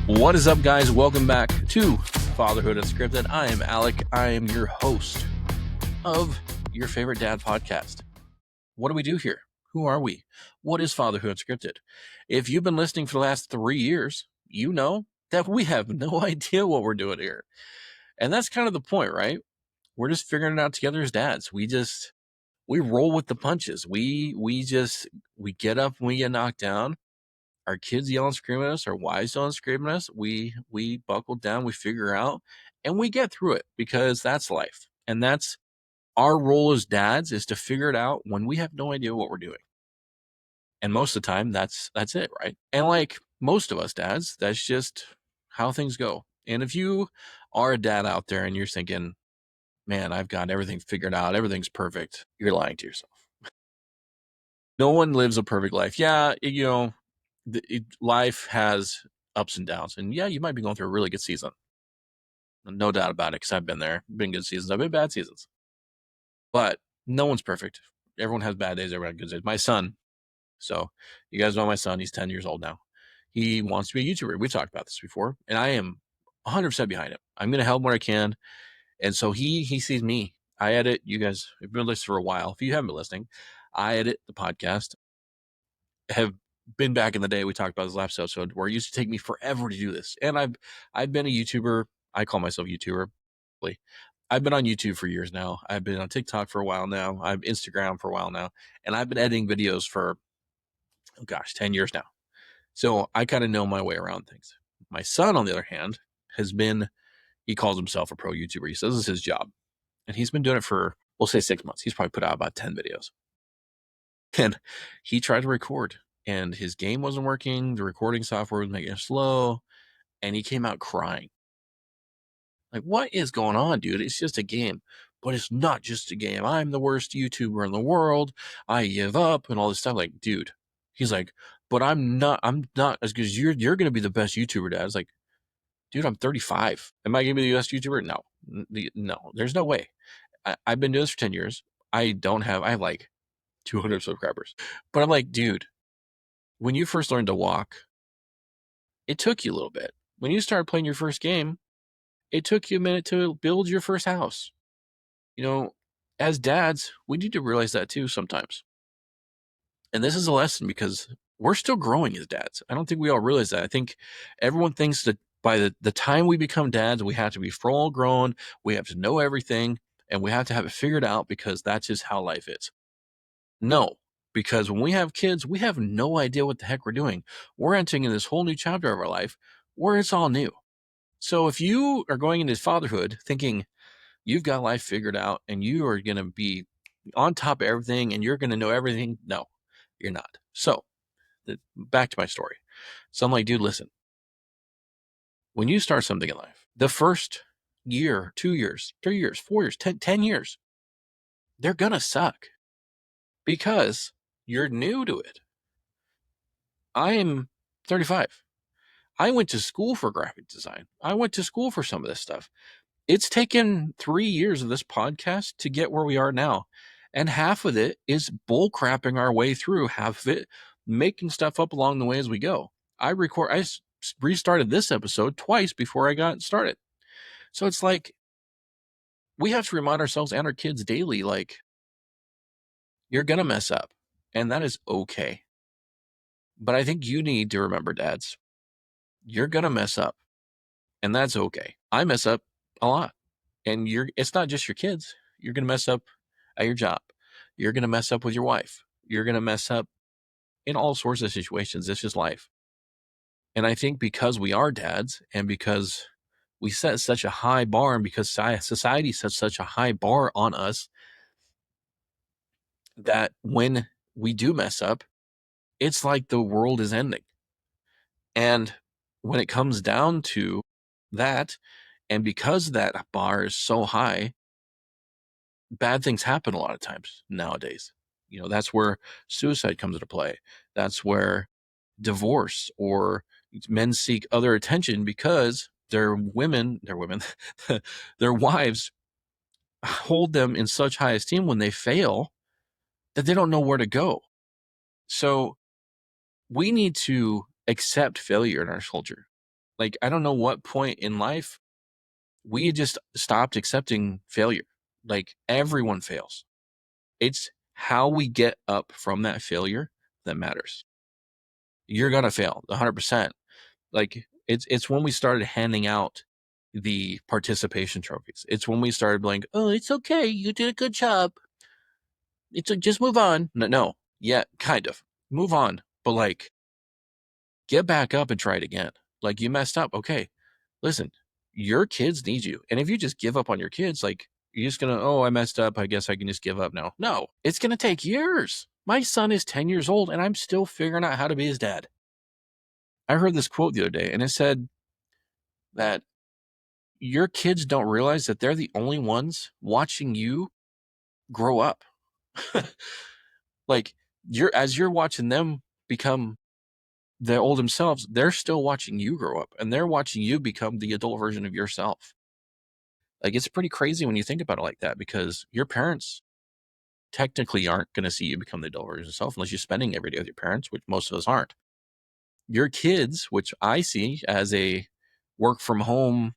What is up, guys? Welcome back to Fatherhood Unscripted. I am Alec. I am your host of your favorite dad podcast. What do we do here? Who are we? What is Fatherhood Unscripted? If you've been listening for the last 3 years, you know that we have no idea what we're doing here. And that's kind of the point, right? We're just figuring it out together as dads. We roll with the punches. We get up when we get knocked down. Our kids yell and scream at us, our wives yell and scream at us. We buckle down, we figure out, and we get through it because that's life. And that's our role as dads, is to figure it out when we have no idea what we're doing. And most of the time, that's it, right? And like most of us dads, that's just how things go. And if you are a dad out there and you're thinking, man, I've got everything figured out, everything's perfect, you're lying to yourself. No one lives a perfect life. Yeah, life has ups and downs, and yeah, you might be going through a really good season, no doubt about it, because I've been there. Been good seasons, I've been bad seasons, but no one's perfect. Everyone has bad days, everyone has good days. My son, so you guys know my son, he's 10 years old now. He wants to be a YouTuber. We've talked about this before, and I am 100% behind him. I'm going to help him where I can. And so he sees me. I edit. You guys have been listening for a while. If you haven't been listening, I edit the podcast. Have been back in the day, we talked about this last episode, where it used to take me forever to do this. And I've been a YouTuber. I call myself a YouTuber. I've been on YouTube for years now. I've been on TikTok for a while now. I've Instagram for a while now. And I've been editing videos for, 10 years now. So I kind of know my way around things. My son, on the other hand, he calls himself a pro YouTuber. He says this is his job. And he's been doing it for, we'll say 6 months. He's probably put out about 10 videos. And he tried to record, and his game wasn't working. The recording software was making it slow, and he came out crying. Like, what is going on, dude? It's just a game. But it's not just a game. I'm the worst YouTuber in the world. I give up and all this stuff. Like, dude, he's like, but I'm not as good as you're going to be the best YouTuber, Dad. I was like, dude, I'm 35. Am I going to be the best YouTuber? No, there's no way. I've been doing this for 10 years. I have like 200 subscribers. But I'm like, dude, when you first learned to walk, it took you a little bit. When you started playing your first game, it took you a minute to build your first house. As dads, we need to realize that too sometimes. And this is a lesson because we're still growing as dads. I don't think we all realize that. I think everyone thinks that by the time we become dads, we have to be full grown, we have to know everything, and we have to have it figured out because that's just how life is. No, because when we have kids, we have no idea what the heck we're doing. We're entering in this whole new chapter of our life where it's all new. So if you are going into fatherhood thinking you've got life figured out and you are going to be on top of everything and you're going to know everything, no, you're not. So back to my story. So I'm like, dude, listen, when you start something in life, the first year, 2 years, 3 years, 4 years, 10 years, they're going to suck because you're new to it. I am 35. I went to school for graphic design. I went to school for some of this stuff. It's taken 3 years of this podcast to get where we are now. And half of it is bull crapping our way through, half of it making stuff up along the way as we go. I restarted this episode twice before I got started. So it's like, we have to remind ourselves and our kids daily, like, you're going to mess up, and that is okay. But I think you need to remember, dads, you're going to mess up, and that's okay. I mess up a lot, and it's not just your kids. You're going to mess up at your job. You're going to mess up with your wife. You're going to mess up in all sorts of situations. It's just life. And I think because we are dads and because we set such a high bar and because society sets such a high bar on us, that when we do mess up, it's like the world is ending. And when it comes down to that, and because that bar is so high, bad things happen a lot of times nowadays. That's where suicide comes into play. That's where divorce or men seek other attention because their their wives hold them in such high esteem when they fail that they don't know where to go. So we need to accept failure in our culture. Like, I don't know what point in life we just stopped accepting failure. Like, everyone fails. It's how we get up from that failure that matters. You're gonna fail 100%. Like, it's when we started handing out the participation trophies. It's when we started like, oh, it's okay, you did a good job. It's like, just move on. No, yeah, kind of move on, but like, get back up and try it again. Like, you messed up. Okay, listen, your kids need you. And if you just give up on your kids, like, you're just gonna, oh, I messed up, I guess I can just give up now. No, it's gonna take years. My son is 10 years old and I'm still figuring out how to be his dad. I heard this quote the other day and it said that your kids don't realize that they're the only ones watching you grow up. Like, as you're watching them become their old themselves, they're still watching you grow up and they're watching you become the adult version of yourself. Like, it's pretty crazy when you think about it like that, because your parents technically aren't going to see you become the adult version of yourself unless you're spending every day with your parents, which most of us aren't. Your kids, which I see as a work from home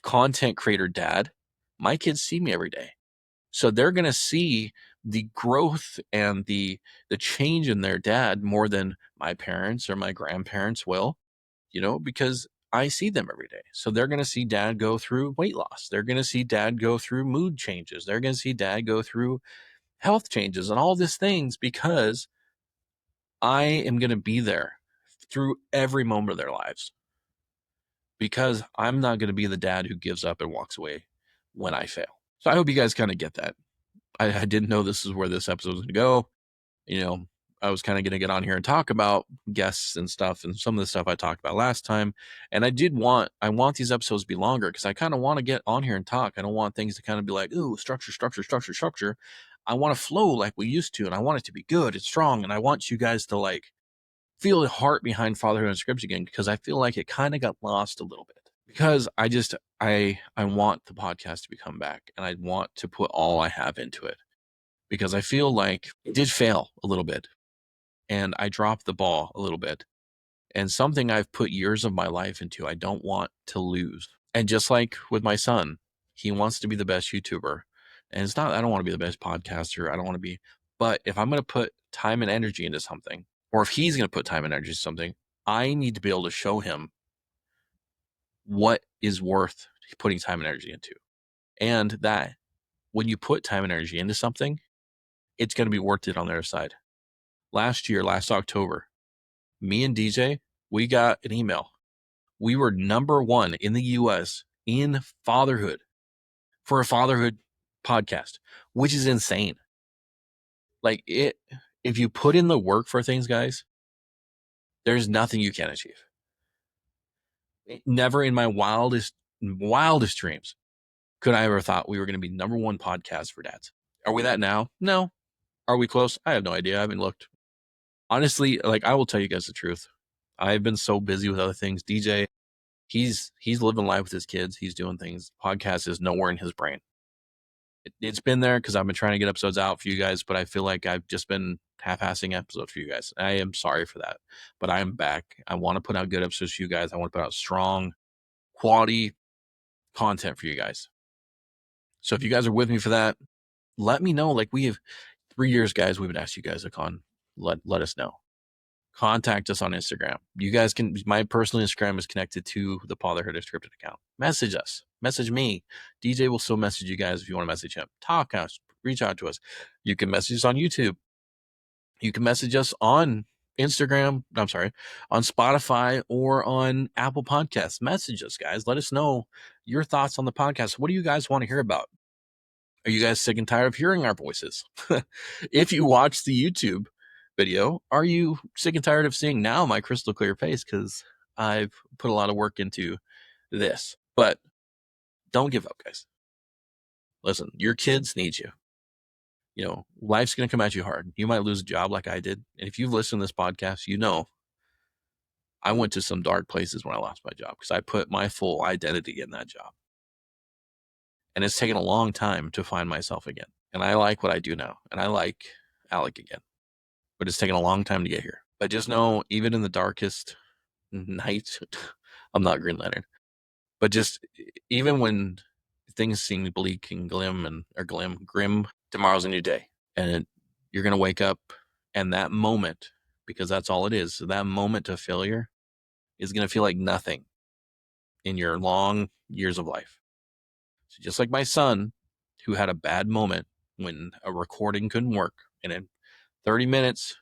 content creator dad, my kids see me every day. So they're going to see the growth and the change in their dad more than my parents or my grandparents will, because I see them every day. So they're going to see dad go through weight loss. They're going to see dad go through mood changes. They're going to see dad go through health changes and all these things, because I am going to be there through every moment of their lives, because I'm not going to be the dad who gives up and walks away when I fail. So I hope you guys kind of get that. I didn't know this is where this episode was going to go. I was kind of going to get on here and talk about guests and stuff and some of the stuff I talked about last time. And I want these episodes to be longer because I kind of want to get on here and talk. I don't want things to kind of be like, ooh, structure, structure, structure, structure. I want to flow like we used to, and I want it to be good and strong. And I want you guys to like feel the heart behind Fatherhood Unscripted again, because I feel like it kind of got lost a little bit. Because I want the podcast to become back, and I want to put all I have into it, because I feel like it did fail a little bit and I dropped the ball a little bit. And something I've put years of my life into, I don't want to lose. And just like with my son, he wants to be the best YouTuber. And it's not, I don't want to be the best podcaster. I don't want to be, but if I'm going to put time and energy into something, or if he's going to put time and energy into something, I need to be able to show him what is worth putting time and energy into. And that when you put time and energy into something, it's going to be worth it on the other side. Last October, me and DJ, we got an email. We were number 1 in the US in fatherhood for a fatherhood podcast, which is insane. Like, if you put in the work for things, guys, there's nothing you can't achieve. Never in my wildest dreams could I ever thought we were going to be number 1 podcast for dads. Are we that now? No. Are we close? I have no idea. I haven't looked. Honestly, like, I will tell you guys the truth. I've been so busy with other things. DJ, he's living life with his kids. He's doing things. Podcast is nowhere in his brain. It's been there because I've been trying to get episodes out for you guys, but I feel like I've just been half-assing episodes for you guys. I am sorry for that, but I am back. I want to put out good episodes for you guys. I want to put out strong, quality content for you guys. So if you guys are with me for that, let me know. Like, we have 3 years, guys. We've been asking you guys to let us know. Contact us on Instagram. You guys can, my personal Instagram is connected to the Fatherhood Unscripted account. Message us. Message me. DJ will still message you guys if you want to message him. Talk us. Reach out to us. You can message us on YouTube. You can message us on Instagram. I'm sorry, on Spotify or on Apple Podcasts. Message us, guys. Let us know your thoughts on the podcast. What do you guys want to hear about? Are you guys sick and tired of hearing our voices? If you watch the YouTube video, are you sick and tired of seeing now my crystal clear face? Because I've put a lot of work into this. But don't give up, guys. Listen, your kids need you. Life's going to come at you hard. You might lose a job like I did. And if you've listened to this podcast, I went to some dark places when I lost my job because I put my full identity in that job. And it's taken a long time to find myself again. And I like what I do now. And I like Alec again. But it's taken a long time to get here. But just know, even in the darkest night I'm not Green Lantern. But just even when things seem bleak and grim, tomorrow's a new day. And you're going to wake up, and that moment, because that's all it is, that moment of failure is going to feel like nothing in your long years of life. So just like my son, who had a bad moment when a recording couldn't work, and in 30 minutes,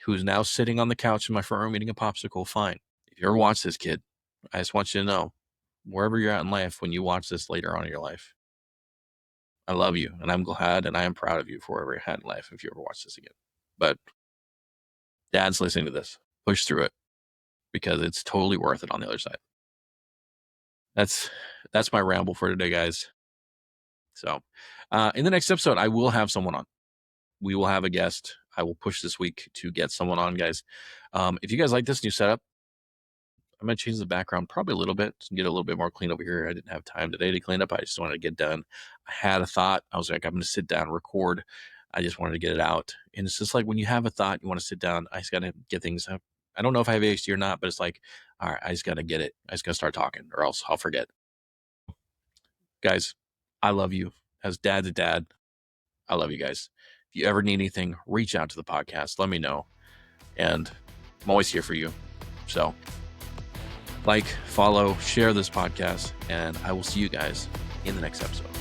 who's now sitting on the couch in my front room eating a popsicle, fine. If you ever watch this, kid, I just want you to know, wherever you're at in life, when you watch this later on in your life, I love you, and I'm glad, and I am proud of you for wherever you're at in life if you ever watch this again. But Dad's listening to this. Push through it, because it's totally worth it on the other side. That's my ramble for today, guys. So in the next episode, I will have someone on. We will have a guest. I will push this week to get someone on, guys. If you guys like this new setup, I'm going to change the background probably a little bit to get a little bit more clean over here. I didn't have time today to clean up. I just wanted to get done. I had a thought. I was like, I'm going to sit down and record. I just wanted to get it out. And it's just like when you have a thought, you want to sit down. I just got to get things up. I don't know if I have ADHD or not, but it's like, all right, I just got to get it. I just got to start talking, or else I'll forget. Guys, I love you. As dad's a dad, I love you guys. If you ever need anything, reach out to the podcast. Let me know. And I'm always here for you. So like, follow, share this podcast, and I will see you guys in the next episode.